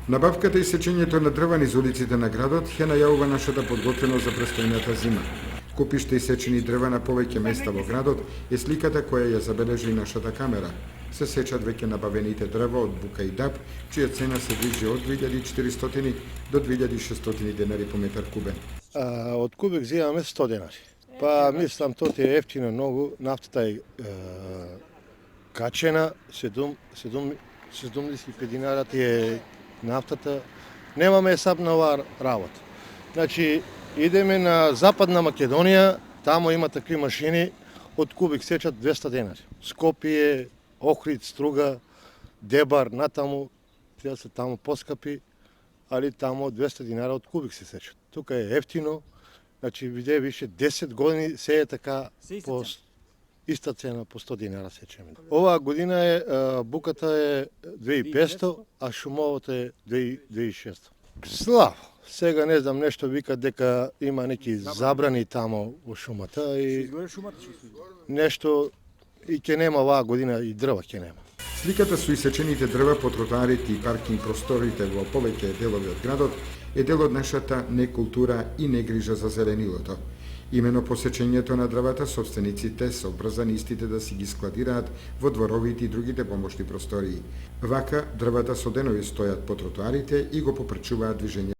Набавката и сечењето на дрва низ улиците на градот ќе најавува нашата подготвеност за престојната зима. Купиште и сечени дрва на повеќе места во градот е сликата која ја забележи нашата камера. Се сечат веќе набавените дрва од бука и даб, чија цена се движи од 2400 до 2600 денари по метар кубен. Од кубик взимаме 100 денари. Па мислам тоа е ефтино многу, нафтата е качена, 75 динара ти е нафтата. Немаме саб на оваа работа. Значи, идеме на Западна Македонија, тамо има такви машини, од кубик сечат 200 денари. Скопје, Охрид, Струга, Дебар, натаму, тие се тамо поскапи, али тамо 200 динара од кубик се сечат. Тука е ефтино, значи виде више 10 години се е така по иста цена по 100 динара сечеме. Оваа година е буката е 2500, а шумовото е 2600. Слабо. Сега не знам, нешто викат дека има неки забрани тамо во шумата и нешто и ќе нема оваа година и дрва ќе нема. Сликата со исечените дрва по тротоарите и паркинг просторите во повеќе делови од градот е дел од нашата некултура и негрижа за зеленилото. Имено посечењето на дрвата собствениците се обрзани истите да си ги складираат во дворовите и другите помошни простории. Вака дрвата со денови стојат по тротоарите и го попречуваат движење